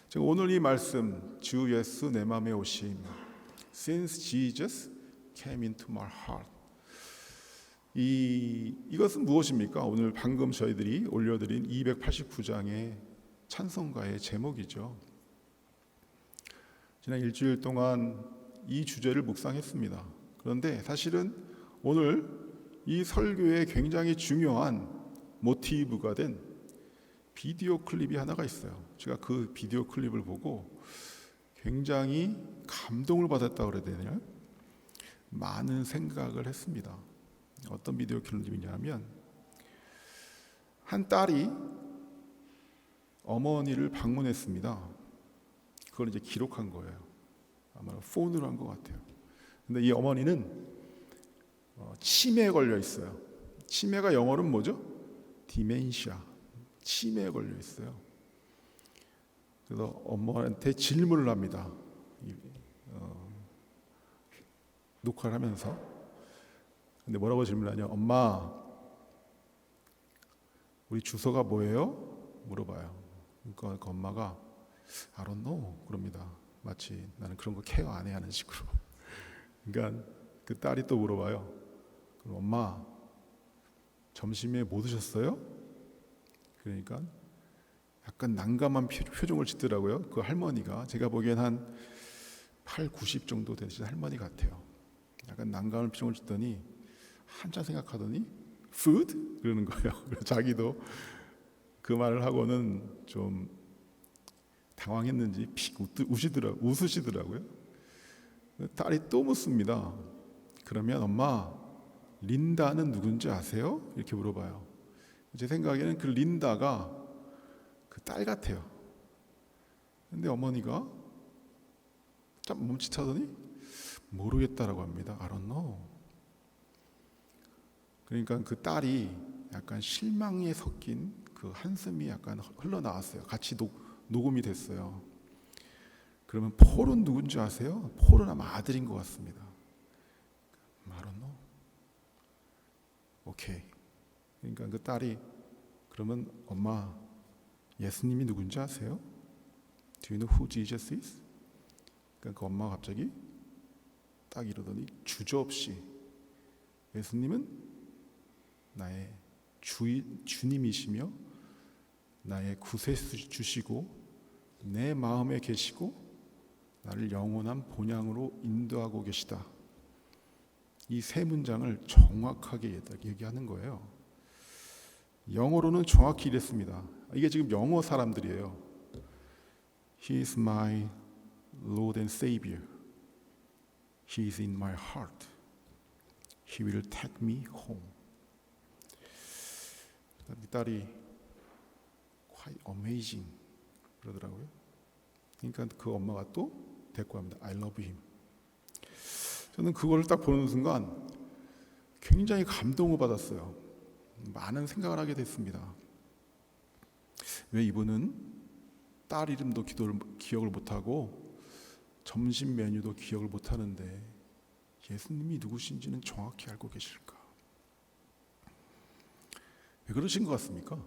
제가 오늘 이 말씀, 주 예수 내 마음에 오심, Since Jesus came into my heart, 이것은 무엇입니까? 오늘 방금 저희들이 올려드린 289장의 찬송가의 제목이죠. 지난 일주일 동안 이 주제를 묵상했습니다. 그런데 사실은 오늘 이 설교에 굉장히 중요한 모티브가 된 비디오 클립이 하나가 있어요. 제가 그 비디오 클립을 보고 굉장히 감동을 받았다고 그래야 되나요? 많은 생각을 했습니다. 어떤 비디오 클립이냐면 한 딸이 어머니를 방문했습니다. 그걸 이제 기록한 거예요. 아마 폰으로 한 것 같아요. 근데 이 어머니는 치매에 걸려 있어요. 치매가 영어로는 뭐죠? 디멘시아. 치매에 걸려 있어요. 그래서 엄마한테 질문을 합니다. 녹화를 하면서. 근데 뭐라고 질문하냐? 엄마, 우리 주소가 뭐예요? 물어봐요. 그러니까 그 엄마가 I don't know 그럽니다. 마치 나는 그런 거 케어 안 해 하는 식으로. 그러니까 그 딸이 또 물어봐요. 그럼 엄마, 점심에 뭐 드셨어요? 그러니까 약간 난감한 표정을 짓더라고요. 그 할머니가 제가 보기엔 한 8, 90 정도 되신 할머니 같아요. 약간 난감한 표정을 짓더니 한참 생각하더니 food? 그러는 거예요. 자기도 그 말을 하고는 좀 당황했는지 픽 웃으시더라고요. 딸이 또 묻습니다. 그러면 엄마, 린다는 누군지 아세요? 이렇게 물어봐요. 제 생각에는 그 린다가 그 딸 같아요. 근데 어머니가 참 멈칫하더니 모르겠다라고 합니다. I don't know. 그러니까 그 딸이 약간 실망에 섞인 그 한숨이 약간 흘러나왔어요. 같이 녹음이 됐어요. 그러면 폴은 누군지 아세요? 폴은 아마 아들인 것 같습니다. I don't know. 오케이. 그러니까 그 딸이 그러면 엄마, 예수님이 누군지 아세요? Do you know who Jesus is? 그러니까 그 엄마가 갑자기 딱 이러더니 주저없이 예수님은 나의 주님이시며 나의 구세주시고 내 마음에 계시고 나를 영원한 본향으로 인도하고 계시다. 이 세 문장을 정확하게 얘기하는 거예요. 영어로는 정확히 이랬습니다. 이게 지금 영어 사람들이에요. He is my Lord and Savior. He is in my heart. He will take me home. 이 딸이 quite amazing 그러더라고요. 그러니까 그 엄마가 또 대꾸합니다. I love him. 저는 그걸 딱 보는 순간 굉장히 감동을 받았어요. 많은 생각을 하게 됐습니다. 왜 이분은 딸 이름도 기억을 못하고 점심 메뉴도 기억을 못하는데 예수님이 누구신지는 정확히 알고 계실까? 왜 그러신 것 같습니까?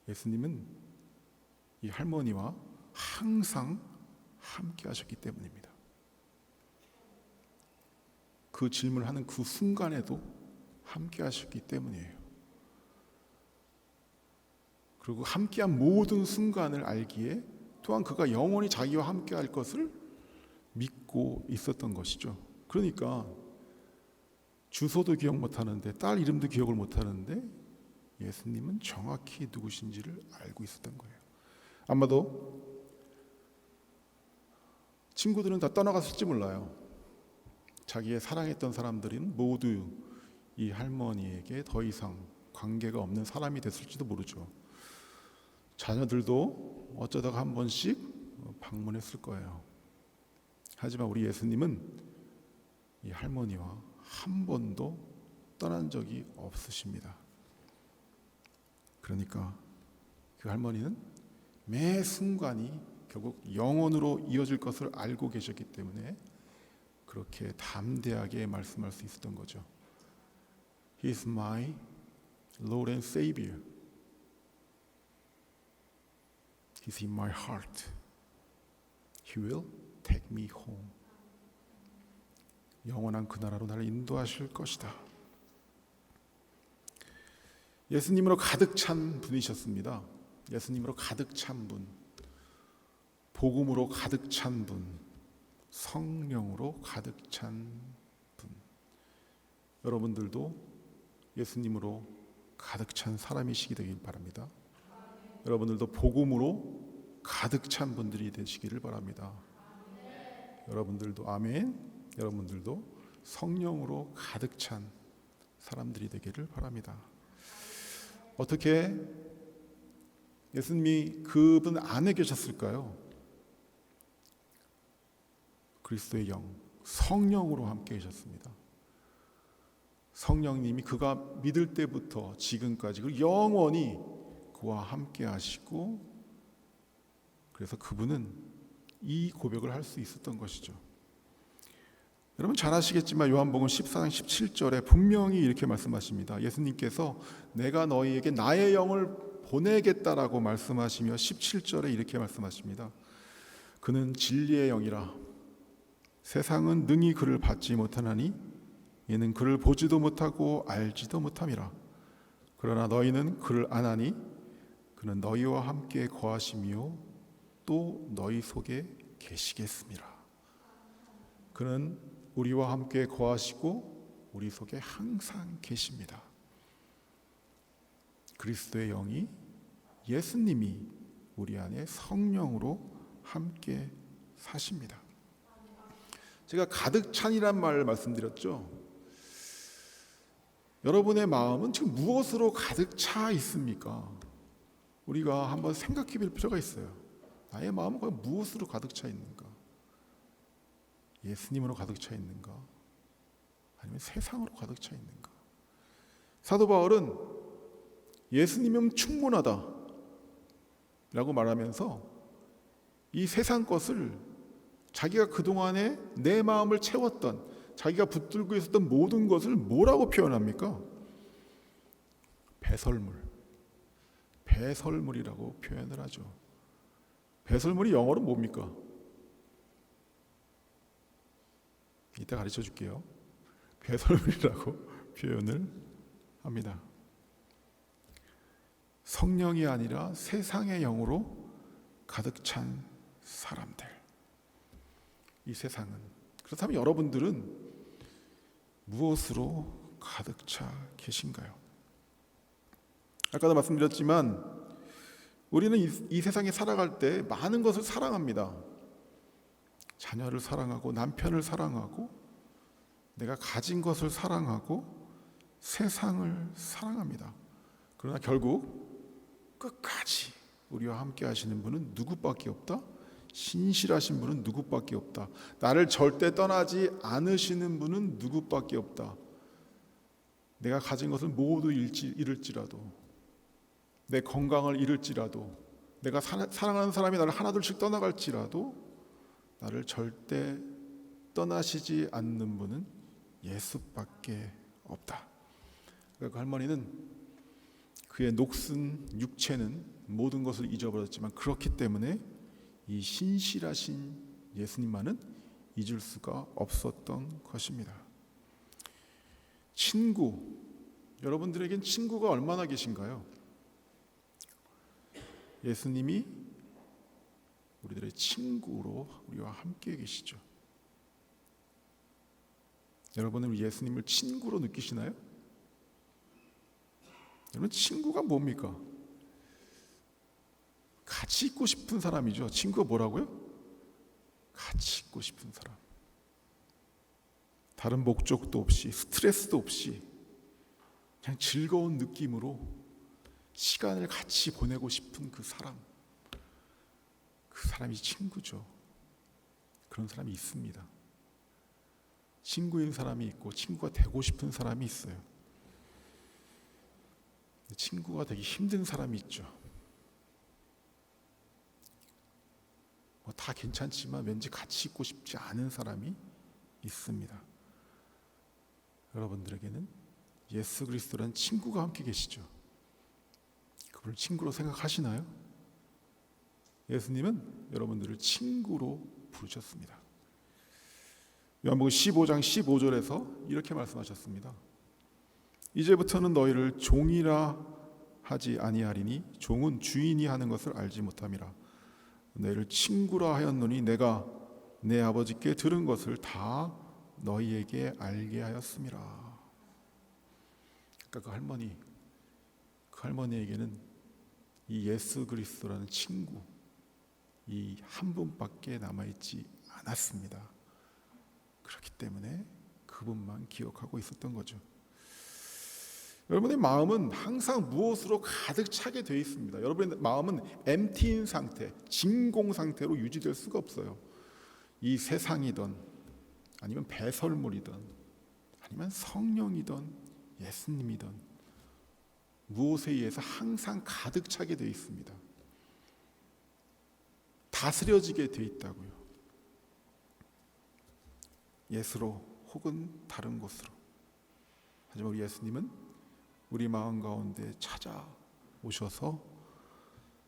예수님은 이 할머니와 항상 함께 하셨기 때문입니다. 그 질문을 하는 그 순간에도 함께 하셨기 때문이에요. 그리고 함께한 모든 순간을 알기에 또한 그가 영원히 자기와 함께 할 것을 믿고 있었던 것이죠. 그러니까 주소도 기억 못하는데 딸 이름도 기억을 못하는데 예수님은 정확히 누구신지를 알고 있었던 거예요. 아마도 친구들은 다 떠나갔을지 몰라요. 자기의 사랑했던 사람들은 모두 이 할머니에게 더 이상 관계가 없는 사람이 됐을지도 모르죠. 자녀들도 어쩌다가 한 번씩 방문했을 거예요. 하지만 우리 예수님은 이 할머니와 한 번도 떠난 적이 없으십니다. 그러니까 그 할머니는 매 순간이 결국 영원으로 이어질 것을 알고 계셨기 때문에 그렇게 담대하게 말씀할 수 있었던 거죠. He is my Lord and Savior. He's in my heart. He will take me home. 영원한 그 나라로 나를 인도하실 것이다. 예수님으로 가득 찬 분이셨습니다. 예수님으로 가득 찬 분, 복음으로 가득 찬 분, 성령으로 가득 찬 분. 여러분들도 예수님으로 가득 찬 사람이시기 되길 바랍니다. 여러분들도 복음으로 가득 찬 분들이 되시기를 바랍니다. 여러분들도 아멘. 여러분들도 성령으로 가득 찬 사람들이 되기를 바랍니다. 어떻게 예수님이 그분 안에 계셨을까요? 그리스도의 영, 성령으로 함께 계셨습니다. 성령님이 그가 믿을 때부터 지금까지 그리고 영원히 그와 함께 하시고, 그래서 그분은 이 고백을 할 수 있었던 것이죠. 여러분 잘 아시겠지만 요한복음 14장 17절에 분명히 이렇게 말씀하십니다. 예수님께서 내가 너희에게 나의 영을 보내겠다라고 말씀하시며 17절에 이렇게 말씀하십니다. 그는 진리의 영이라. 세상은 능히 그를 받지 못하나니 이는 그를 보지도 못하고 알지도 못함이라. 그러나 너희는 그를 아나니 그는 너희와 함께 거하시며 또 너희 속에 계시겠습니다. 그는 우리와 함께 거하시고 우리 속에 항상 계십니다. 그리스도의 영이, 예수님이 우리 안에 성령으로 함께 사십니다. 제가 가득 찬이란 말을 말씀드렸죠. 여러분의 마음은 지금 무엇으로 가득 차 있습니까? 우리가 한번 생각해 볼 필요가 있어요. 나의 마음은 과연 무엇으로 가득 차 있는가? 예수님으로 가득 차 있는가? 아니면 세상으로 가득 차 있는가? 사도 바울은 예수님은 충분하다 라고 말하면서 이 세상 것을, 자기가 그동안에 내 마음을 채웠던, 자기가 붙들고 있었던 모든 것을 뭐라고 표현합니까? 배설물, 배설물이라고 표현을 하죠. 배설물이 영어로 뭡니까? 이따 가르쳐 줄게요. 배설물이라고 표현을 합니다. 성령이 아니라 세상의 영으로 가득 찬 사람들. 이 세상은. 그렇다면 여러분들은 무엇으로 가득 차 계신가요? 아까도 말씀드렸지만 우리는 이 세상에 살아갈 때 많은 것을 사랑합니다. 자녀를 사랑하고 남편을 사랑하고 내가 가진 것을 사랑하고 세상을 사랑합니다. 그러나 결국 끝까지 우리와 함께 하시는 분은 누구밖에 없다? 신실하신 분은 누구밖에 없다. 나를 절대 떠나지 않으시는 분은 누구밖에 없다. 내가 가진 것을 모두 잃을지라도, 내 건강을 잃을지라도, 내가 사랑하는 사람이 나를 하나둘씩 떠나갈지라도 나를 절대 떠나시지 않는 분은 예수밖에 없다. 그 할머니는 그의 녹슨 육체는 모든 것을 잊어버렸지만 그렇기 때문에 이 신실하신 예수님만은 잊을 수가 없었던 것입니다. 친구, 여러분들에겐 친구가 얼마나 계신가요? 예수님이 우리들의 친구로 우리와 함께 계시죠. 여러분은 우리 예수님을 친구로 느끼시나요? 여러분, 친구가 뭡니까? 같이 있고 싶은 사람이죠. 친구가 뭐라고요? 같이 있고 싶은 사람. 다른 목적도 없이, 스트레스도 없이 그냥 즐거운 느낌으로 시간을 같이 보내고 싶은 그 사람. 그 사람이 친구죠. 그런 사람이 있습니다. 친구인 사람이 있고 친구가 되고 싶은 사람이 있어요. 친구가 되기 힘든 사람이 있죠. 다 괜찮지만 왠지 같이 있고 싶지 않은 사람이 있습니다. 여러분들에게는 예수 그리스도라는 친구가 함께 계시죠. 그분을 친구로 생각하시나요? 예수님은 여러분들을 친구로 부르셨습니다. 요한복음 15장 15절에서 이렇게 말씀하셨습니다. 이제부터는 너희를 종이라 하지 아니하리니 종은 주인이 하는 것을 알지 못함이라. 너희를 친구라 하였노니 내가 내 아버지께 들은 것을 다 너희에게 알게 하였음이라. 그러니까 그 할머니에게는 이 예수 그리스도라는 친구, 이 한 분밖에 남아있지 않았습니다. 그렇기 때문에 그분만 기억하고 있었던 거죠. 여러분의 마음은 항상 무엇으로 가득 차게 되어 있습니다. 여러분의 마음은 empty인 상태, 진공 상태로 유지될 수가 없어요. 이 세상이든 아니면 배설물이든 아니면 성령이든 예수님이든 무엇에 의해서 항상 가득 차게 되어 있습니다. 다스려지게 되어 있다고요. 예수로 혹은 다른 곳으로. 하지만 우리 예수님은 우리 마음 가운데 찾아오셔서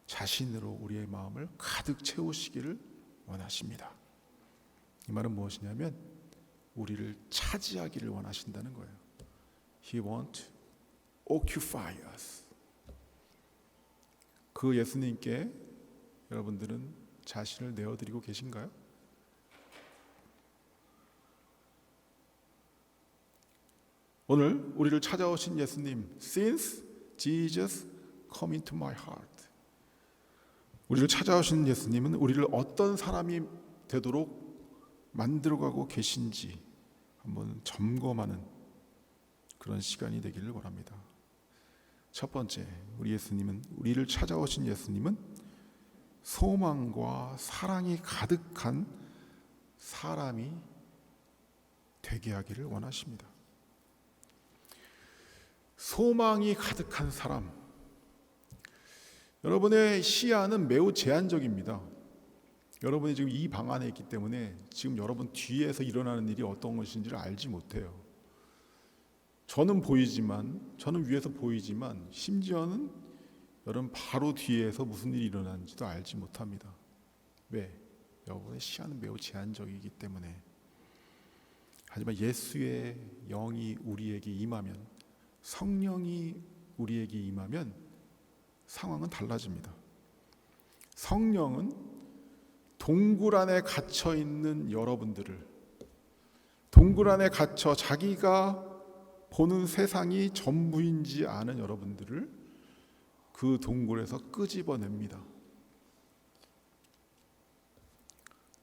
자신으로 우리의 마음을 가득 채우시기를 원하십니다. 이 말은 무엇이냐면 우리를 차지하기를 원하신다는 거예요. He wants to occupy us. 그 예수님께 여러분들은 자신을 내어드리고 계신가요? 오늘 우리를 찾아오신 예수님, Since Jesus come into my heart. 우리를 찾아오신 예수님은 우리를 어떤 사람이 되도록 만들어가고 계신지 한번 점검하는 그런 시간이 되기를 바랍니다. 첫 번째, 우리를 찾아오신 예수님은 소망과 사랑이 가득한 사람이 되게 하기를 원하십니다. 소망이 가득한 사람. 여러분의 시야는 매우 제한적입니다. 여러분이 지금 이 방 안에 있기 때문에 지금 여러분 뒤에서 일어나는 일이 어떤 것인지를 알지 못해요. 저는 위에서 보이지만 심지어는 여러분 바로 뒤에서 무슨 일이 일어나는지도 알지 못합니다. 왜? 여러분의 시야는 매우 제한적이기 때문에. 하지만 예수의 영이 우리에게 임하면, 성령이 우리에게 임하면 상황은 달라집니다. 성령은 동굴 안에 갇혀 있는 여러분들을, 동굴 안에 갇혀 자기가 보는 세상이 전부인지 아는 여러분들을 그 동굴에서 끄집어냅니다.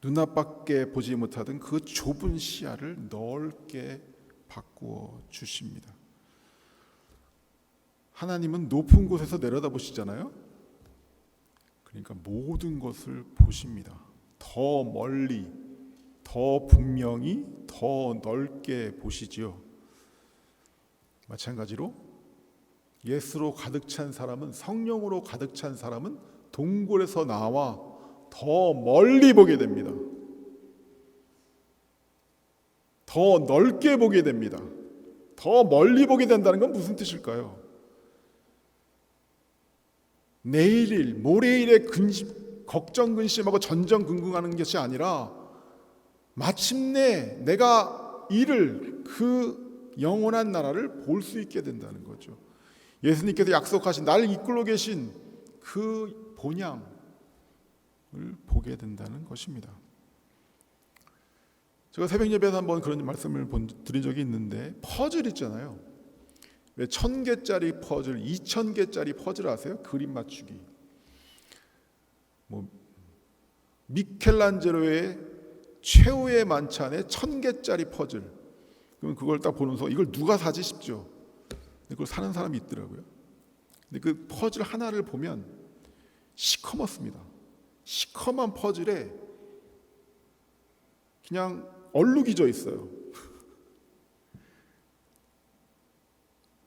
눈앞밖에 보지 못하던 그 좁은 시야를 넓게 바꾸어 주십니다. 하나님은 높은 곳에서 내려다보시잖아요. 그러니까 모든 것을 보십니다. 더 멀리, 더 분명히, 더 넓게 보시지요. 마찬가지로 예수로 가득 찬 사람은, 성령으로 가득 찬 사람은 동굴에서 나와 더 멀리 보게 됩니다. 더 넓게 보게 됩니다. 더 멀리 보게 된다는 건 무슨 뜻일까요? 내일일, 모레일에 걱정 근심하고 전전긍긍하는 것이 아니라 마침내 내가 이를 그 영원한 나라를 볼 수 있게 된다는 거죠. 예수님께서 약속하신 나를 이끌고 계신 그 본향을 보게 된다는 것입니다. 제가 새벽 예배에서 한번 그런 말씀을 드린 적이 있는데, 퍼즐 있잖아요. 왜 1000개짜리 퍼즐, 2000개짜리 퍼즐 아세요? 그림 맞추기. 미켈란젤로의 최후의 만찬에 1000개짜리 퍼즐. 그러면 그걸 딱 보면서 이걸 누가 사지 싶죠. 근데 그걸 사는 사람이 있더라고요. 근데 그 퍼즐 하나를 보면 시커멓습니다. 시커먼 퍼즐에 그냥 얼룩이 져 있어요.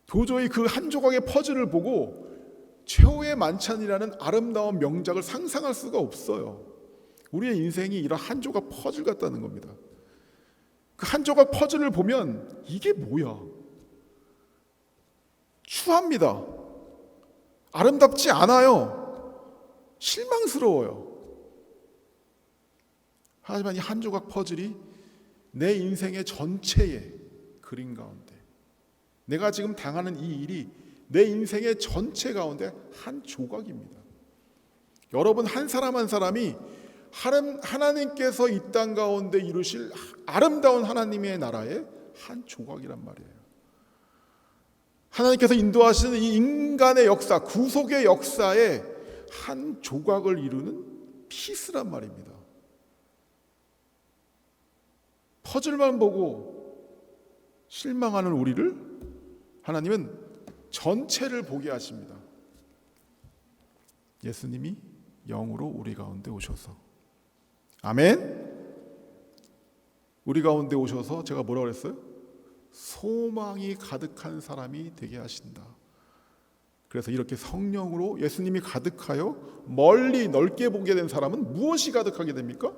도저히 그 한 조각의 퍼즐을 보고 최후의 만찬이라는 아름다운 명작을 상상할 수가 없어요. 우리의 인생이 이런 한 조각 퍼즐 같다는 겁니다. 그 한 조각 퍼즐을 보면 이게 뭐야? 추합니다. 아름답지 않아요. 실망스러워요. 하지만 이 한 조각 퍼즐이 내 인생의 전체의 그림 가운데, 내가 지금 당하는 이 일이 내 인생의 전체 가운데 한 조각입니다. 여러분 한 사람 한 사람이 하나님께서 이 땅 가운데 이루실 아름다운 하나님의 나라의 한 조각이란 말이에요. 하나님께서 인도하시는 이 인간의 역사, 구속의 역사의 한 조각을 이루는 피스란 말입니다. 퍼즐만 보고 실망하는 우리를 하나님은 전체를 보게 하십니다. 예수님이 영으로 우리 가운데 오셔서, 아멘. 우리 가운데 오셔서 제가 뭐라고 그랬어요? 소망이 가득한 사람이 되게 하신다. 그래서 이렇게 성령으로 예수님이 가득하여 멀리 넓게 보게 된 사람은 무엇이 가득하게 됩니까?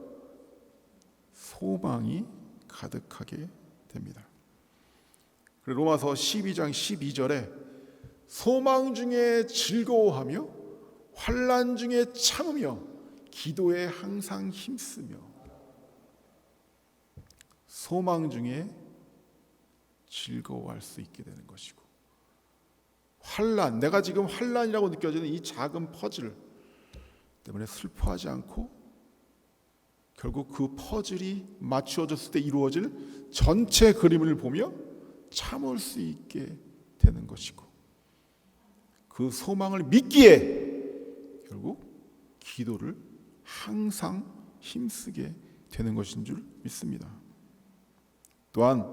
소망이 가득하게 됩니다. 로마서 12장 12절에 소망 중에 즐거워하며 환난 중에 참으며 기도에 항상 힘쓰며, 소망 중에 즐거워할 수 있게 되는 것이고, 환난, 내가 지금 환난이라고 느껴지는 이 작은 퍼즐 때문에 슬퍼하지 않고 결국 그 퍼즐이 맞추어졌을 때 이루어질 전체 그림을 보며 참을 수 있게 되는 것이고, 그 소망을 믿기에 결국 기도를 항상 힘쓰게 되는 것인 줄 믿습니다. 또한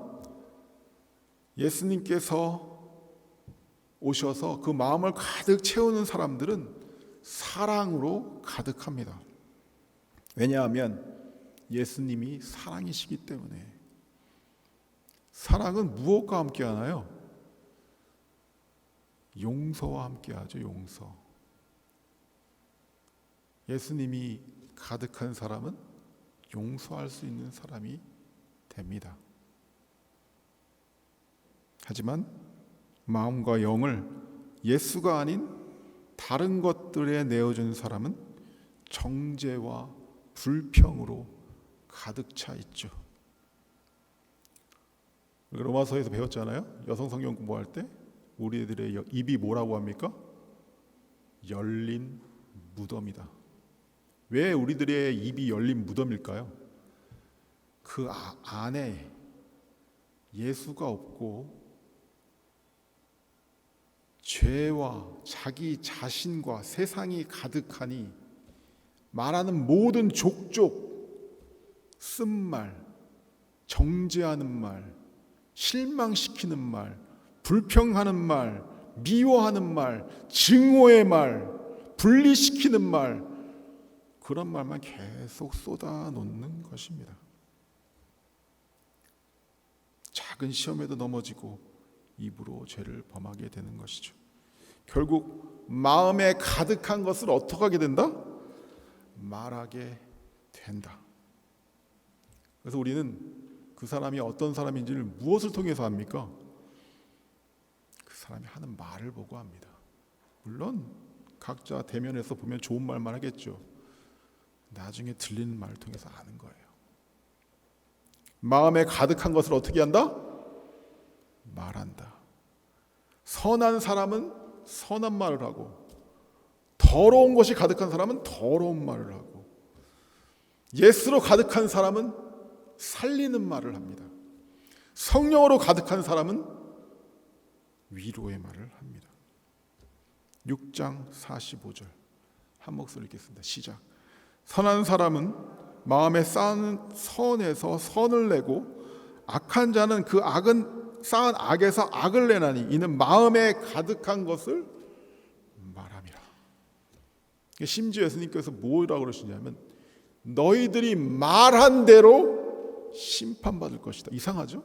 예수님께서 오셔서 그 마음을 가득 채우는 사람들은 사랑으로 가득합니다. 왜냐하면 예수님이 사랑이시기 때문에. 사랑은 무엇과 함께 하나요? 용서와 함께 하죠. 용서. 예수님이 가득한 사람은 용서할 수 있는 사람이 됩니다. 하지만 마음과 영을 예수가 아닌 다른 것들에 내어준 사람은 정죄와 불평으로 가득 차 있죠. 로마서에서 배웠잖아요. 여성 성경 공부할 때 우리들의 입이 뭐라고 합니까? 열린 무덤이다. 왜 우리들의 입이 열린 무덤일까요? 그 안에 예수가 없고 죄와 자기 자신과 세상이 가득하니 말하는 모든 족족, 쓴말, 정죄하는 말, 실망시키는 말, 불평하는 말, 미워하는 말, 증오의 말, 분리시키는 말, 그런 말만 계속 쏟아놓는 것입니다. 작은 시험에도 넘어지고 입으로 죄를 범하게 되는 것이죠. 결국 마음에 가득한 것을 어떻게 하게 된다? 말하게 된다. 그래서 우리는 그 사람이 어떤 사람인지를 무엇을 통해서 압니까? 그 사람이 하는 말을 보고 합니다. 물론 각자 대면에서 보면 좋은 말만 하겠죠. 나중에 들리는 말을 통해서 아는 거예요. 마음에 가득한 것을 어떻게 한다? 말한다. 선한 사람은 선한 말을 하고, 더러운 것이 가득한 사람은 더러운 말을 하고, 예수로 가득한 사람은 살리는 말을 합니다. 성령으로 가득한 사람은 위로의 말을 합니다. 6장 45절 한 목소리 읽겠습니다. 시작. 선한 사람은 마음에 쌓은 선에서 선을 내고, 악한 자는 그 쌓은 악에서 악을 내나니 이는 마음에 가득한 것을 말함이라. 심지어 예수님께서 뭐라고 그러시냐면 너희들이 말한 대로 심판받을 것이다. 이상하죠?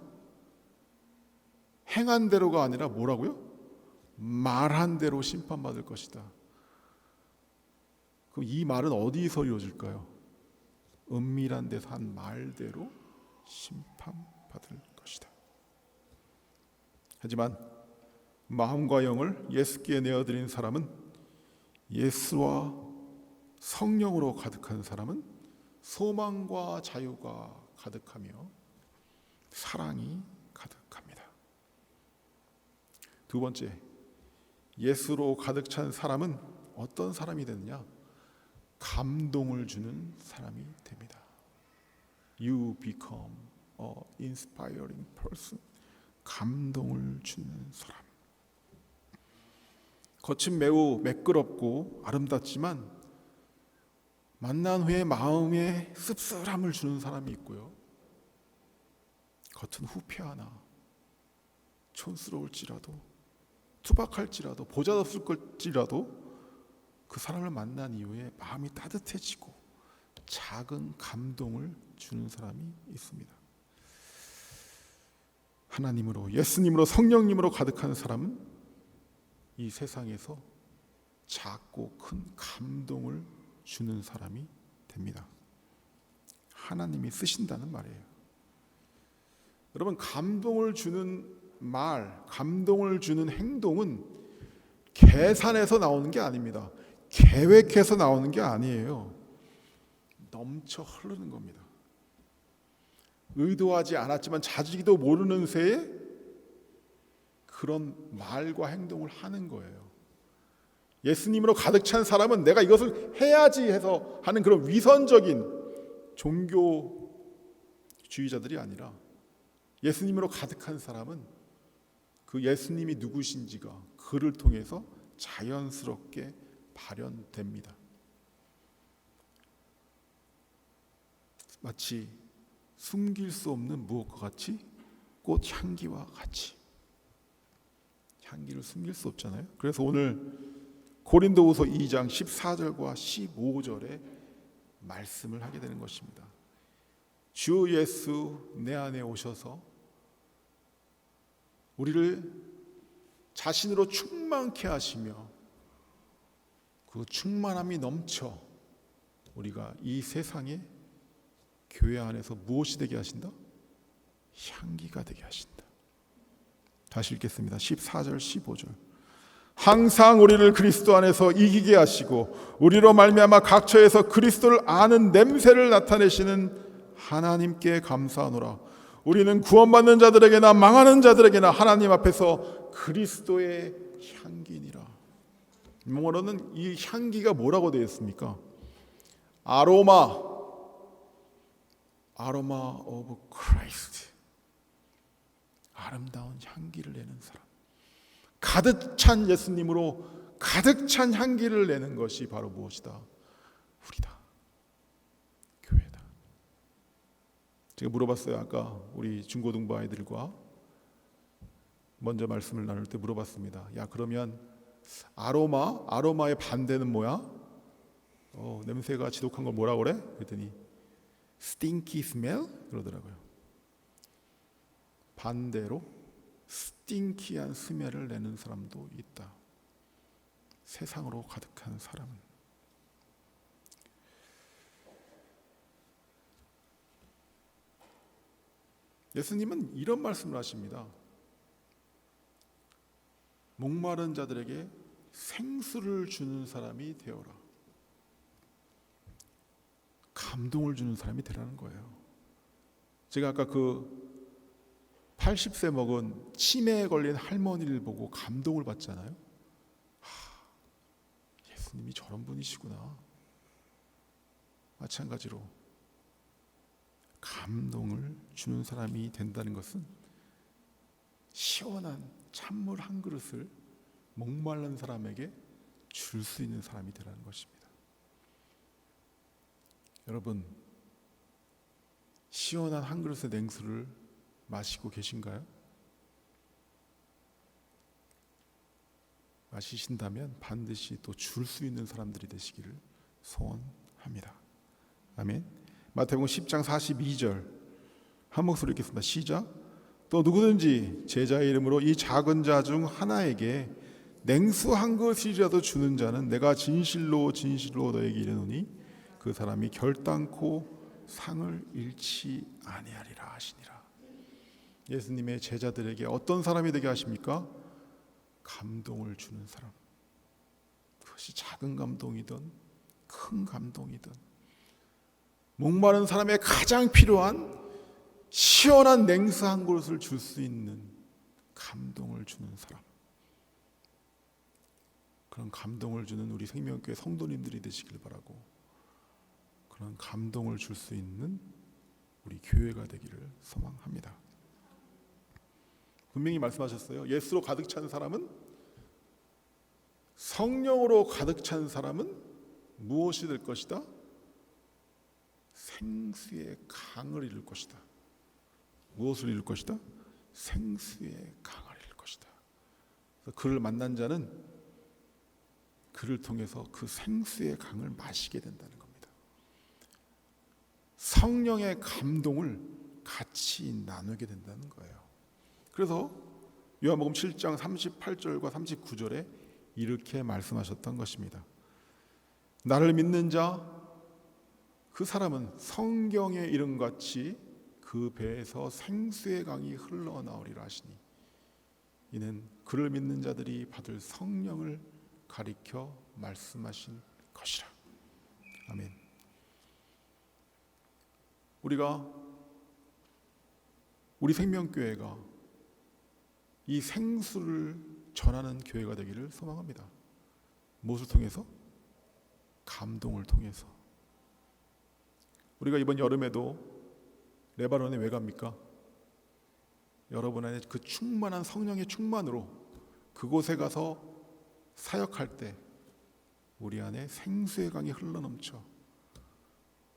행한 대로가 아니라 뭐라고요? 말한 대로 심판받을 것이다. 그럼 이 말은 어디서 이루어질까요? 은밀한 데서 한 말대로 심판받을 것이다. 하지만 마음과 영을 예수께 내어드린 사람은, 예수와 성령으로 가득한 사람은 소망과 자유가 가득하며 사랑이 가득합니다. 두 번째, 예수로 가득 찬 사람은 어떤 사람이 되느냐? 감동을 주는 사람이 됩니다. You become an inspiring person. 감동을 주는 사람. 겉은 매우 매끄럽고 아름답지만 만난 후에 마음에 씁쓸함을 주는 사람이 있고요. 겉은 후패하나 촌스러울지라도 투박할지라도 보잘없을 걸지라도 그 사람을 만난 이후에 마음이 따뜻해지고 작은 감동을 주는 사람이 있습니다. 하나님으로, 예수님으로, 성령님으로 가득한 사람은 이 세상에서 작고 큰 감동을 주는 사람이 됩니다. 하나님이 쓰신다는 말이에요. 여러분, 감동을 주는 말, 감동을 주는 행동은 계산해서 나오는 게 아닙니다. 계획해서 나오는 게 아니에요. 넘쳐 흐르는 겁니다. 의도하지 않았지만 자지도 모르는 새에 그런 말과 행동을 하는 거예요. 예수님으로 가득 찬 사람은 내가 이것을 해야지 해서 하는 그런 위선적인 종교주의자들이 아니라, 예수님으로 가득한 사람은 그 예수님이 누구신지가 그를 통해서 자연스럽게 발현됩니다. 마치 숨길 수 없는 무엇과 같이, 꽃향기와 같이. 향기를 숨길 수 없잖아요. 그래서 오늘 고린도후서 2장 14절과 15절에 말씀을 하게 되는 것입니다. 주 예수 내 안에 오셔서 우리를 자신으로 충만케 하시며 그 충만함이 넘쳐 우리가 이 세상에 교회 안에서 무엇이 되게 하신다? 향기가 되게 하신다. 다시 읽겠습니다. 14절 15절. 항상 우리를 그리스도 안에서 이기게 하시고 우리로 말미암아 각처에서 그리스도를 아는 냄새를 나타내시는 하나님께 감사하노라. 우리는 구원받는 자들에게나 망하는 자들에게나 하나님 앞에서 그리스도의 향기니라. 영어로는 이 향기가 뭐라고 되어 있습니까? 아로마 오브 크라이스트. 아름다운 향기를 내는 사람. 가득 찬 예수님으로 가득 찬 향기를 내는 것이 바로 무엇이다? 우리다. 교회다. 제가 물어봤어요. 아까 우리 중고등부 아이들과 먼저 말씀을 나눌 때 물어봤습니다. 야, 그러면 아로마의 반대는 뭐야? 냄새가 지독한 걸 뭐라 그래? 그랬더니 stinky smell 그러더라고요. 반대로 스팅키한 스멜을 내는 사람도 있다. 세상으로 가득한 사람은. 예수님은 이런 말씀을 하십니다. 목마른 자들에게 생수를 주는 사람이 되어라. 감동을 주는 사람이 되라는 거예요. 제가 아까 그 80세 먹은 치매에 걸린 할머니를 보고 감동을 받잖아요. 예수님이 저런 분이시구나. 마찬가지로 감동을 주는 사람이 된다는 것은 시원한 찬물 한 그릇을 목마른 사람에게 줄 수 있는 사람이 되라는 것입니다. 여러분, 시원한 한 그릇의 냉수를 마시고 계신가요? 마시신다면 반드시 또 줄 수 있는 사람들이 되시기를 소원합니다. 아멘. 마태복음 10장 42절 한 목소리 읽겠습니다. 시작. 또 누구든지 제자의 이름으로 이 작은 자 중 하나에게 냉수 한 그릇이라도 주는 자는 내가 진실로 너에게 이르노니 그 사람이 결단코 상을 잃지 아니하리라 하시니라. 예수님의 제자들에게 어떤 사람이 되게 하십니까? 감동을 주는 사람. 그것이 작은 감동이든 큰 감동이든 목마른 사람의 가장 필요한 시원한 냉수 한 그릇을 줄 수 있는 감동을 주는 사람. 그런 감동을 주는 우리 생명교회 성도님들이 되시길 바라고, 그런 감동을 줄 수 있는 우리 교회가 되기를 소망합니다. 분명히 말씀하셨어요. 예수로 가득 찬 사람은, 성령으로 가득 찬 사람은 무엇이 될 것이다? 생수의 강을 이룰 것이다. 무엇을 이룰 것이다? 생수의 강을 이룰 것이다. 그래서 그를 만난 자는 그를 통해서 그 생수의 강을 마시게 된다는 겁니다. 성령의 감동을 같이 나누게 된다는 거예요. 그래서 요한복음 7장 38절과 39절에 이렇게 말씀하셨던 것입니다. 나를 믿는 자, 그 사람은 성경의 이름같이 그 배에서 생수의 강이 흘러나오리라 하시니, 이는 그를 믿는 자들이 받을 성령을 가리켜 말씀하신 것이라. 아멘. 우리 생명교회가 이 생수를 전하는 교회가 되기를 소망합니다. 무엇을 통해서? 감동을 통해서. 우리가 이번 여름에도 레바논에 왜 갑니까? 여러분 안에 그 충만한 성령의 충만으로 그곳에 가서 사역할 때 우리 안에 생수의 강이 흘러넘쳐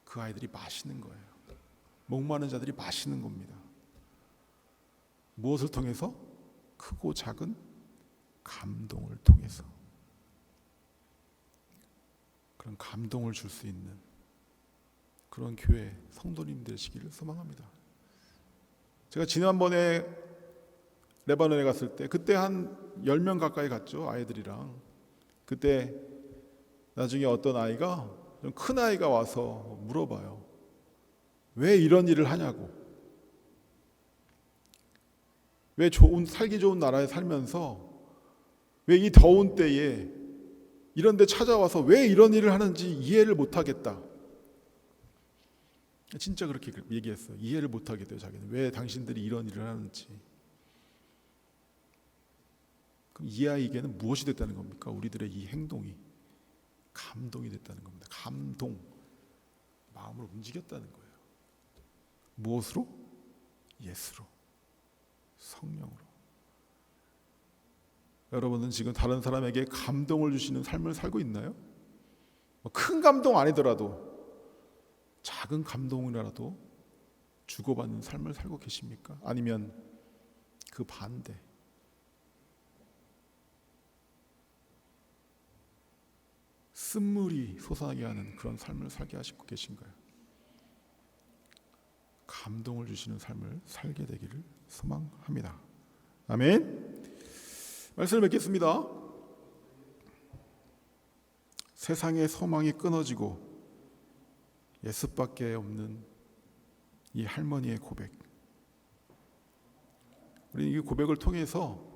그 아이들이 마시는 거예요. 목마른 자들이 마시는 겁니다. 무엇을 통해서? 크고 작은 감동을 통해서. 그런 감동을 줄 수 있는 그런 교회 성도님 되시기를 소망합니다. 제가 지난번에 레바논에 갔을 때 그때 한 10명 가까이 갔죠. 아이들이랑. 그때 나중에 어떤 아이가, 좀 큰 아이가 와서 물어봐요. 왜 이런 일을 하냐고. 왜 살기 좋은 나라에 살면서 왜 이 더운 때에 이런 데 찾아와서 왜 이런 일을 하는지 이해를 못하겠다. 진짜 그렇게 얘기했어요. 이해를 못하겠대요. 자기는 왜 당신들이 이런 일을 하는지. 그럼 이 아이에게는 무엇이 됐다는 겁니까? 우리들의 이 행동이 감동이 됐다는 겁니다. 감동, 마음을 움직였다는 거예요. 무엇으로? 예수로, 성령으로. 여러분은 지금 다른 사람에게 감동을 주시는 삶을 살고 있나요? 큰 감동 아니더라도 작은 감동이라도 주고받는 삶을 살고 계십니까? 아니면 그 반대, 쓴물이 솟아나게 하는 그런 삶을 살게 하시고 계신가요? 감동을 주시는 삶을 살게 되기를 소망합니다. 아멘. 말씀을 맺겠습니다. 세상의 소망이 끊어지고 예수밖에 없는 이 할머니의 고백, 우리 이 고백을 통해서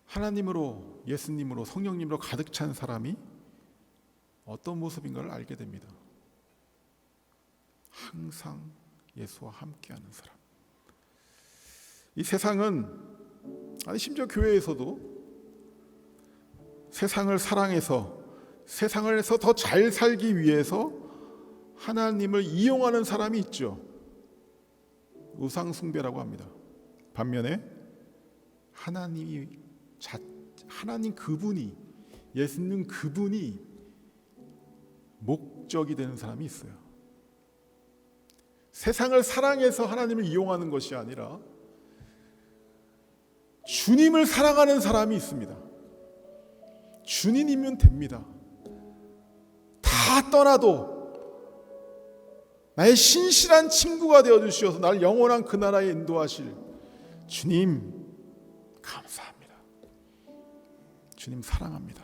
하나님으로, 예수님으로, 성령님으로 가득 찬 사람이 어떤 모습인가를 알게 됩니다. 항상 예수와 함께하는 사람. 이 세상은, 아니 심지어 교회에서도 세상을 사랑해서, 세상에서 더 잘 살기 위해서 하나님을 이용하는 사람이 있죠. 우상 숭배라고 합니다. 반면에 하나님 그분이, 예수님 그분이 목적이 되는 사람이 있어요. 세상을 사랑해서 하나님을 이용하는 것이 아니라 주님을 사랑하는 사람이 있습니다. 주님이면 됩니다. 다 떠나도 나의 신실한 친구가 되어주시어서 나를 영원한 그 나라에 인도하실 주님 감사합니다. 주님 사랑합니다.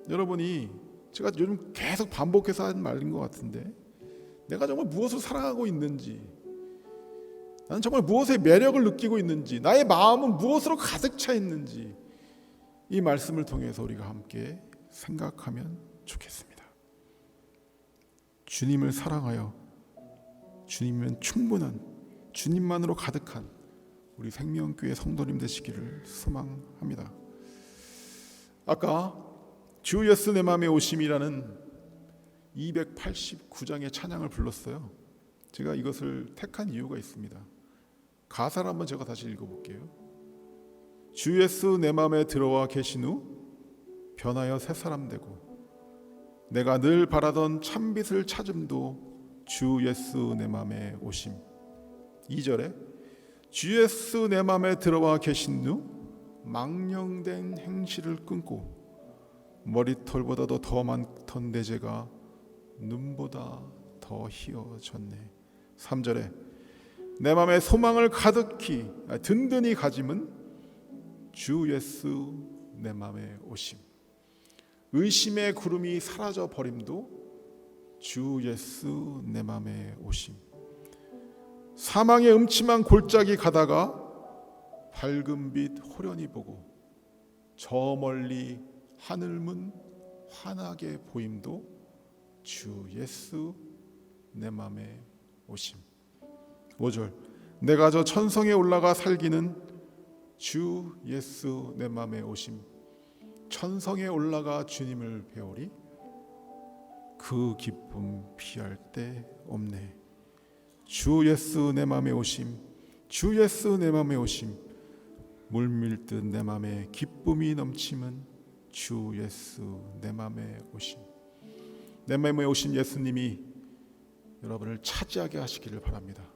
여러분이, 제가 요즘 계속 반복해서 하는 말인 것 같은데, 내가 정말 무엇을 사랑하고 있는지, 나는 정말 무엇에 매력을 느끼고 있는지, 나의 마음은 무엇으로 가득 차 있는지 이 말씀을 통해서 우리가 함께 생각하면 좋겠습니다. 주님을 사랑하여 주님은 충분한, 주님만으로 가득한 우리 생명교회 성도님 되시기를 소망합니다. 아까 주 예수 내 맘에 오심이라는 289장의 찬양을 불렀어요. 제가 이것을 택한 이유가 있습니다. 가사를 한번 제가 다시 읽어볼게요. 주 예수 내 맘에 들어와 계신 후 변하여 새 사람 되고 내가 늘 바라던 참빛을 찾음도 주 예수 내 맘에 오심. 2절에 주 예수 내 맘에 들어와 계신 후 망령된 행실을 끊고 머리털보다도 더 많던 내재가 눈보다 더 희어졌네. 3절에 내 맘에 소망을 가득히 든든히 가짐은 주 예수 내 맘에 오심. 의심의 구름이 사라져 버림도 주 예수 내 맘에 오심. 사망의 음침한 골짜기 가다가 밝은 빛 호련히 보고 저 멀리 하늘문 환하게 보임도 주 예수 내 맘에 오심. 5절 내가 저 천성에 올라가 살기는 주 예수 내 맘에 오심. 천성에 올라가 주님을 배우리 그 기쁨 피할 데 없네. 주 예수 내 맘에 오심. 주 예수 내 맘에 오심. 물밀듯 내 맘에 기쁨이 넘침은 주 예수 내 맘에 오심. 내 맘에 오신 예수님이 여러분을 차지하게 하시기를 바랍니다.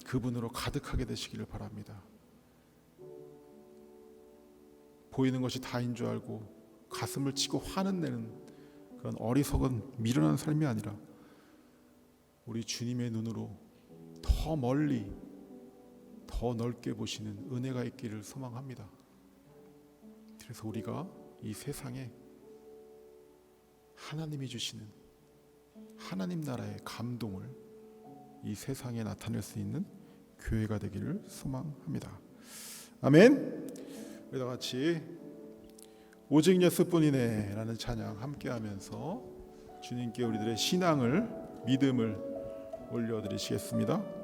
그분으로 가득하게 되시기를 바랍니다. 보이는 것이 다인 줄 알고 가슴을 치고 화는 내는 그런 어리석은 미련한 삶이 아니라 우리 주님의 눈으로 더 멀리 더 넓게 보시는 은혜가 있기를 소망합니다. 그래서 우리가 이 세상에 하나님이 주시는 하나님 나라의 감동을 이 세상에 나타낼 수 있는 교회가 되기를 소망합니다. 아멘. 우리 다 같이 오직 예수뿐이네 라는 찬양 함께 하면서 주님께 우리들의 신앙을 믿음을 올려드리시겠습니다.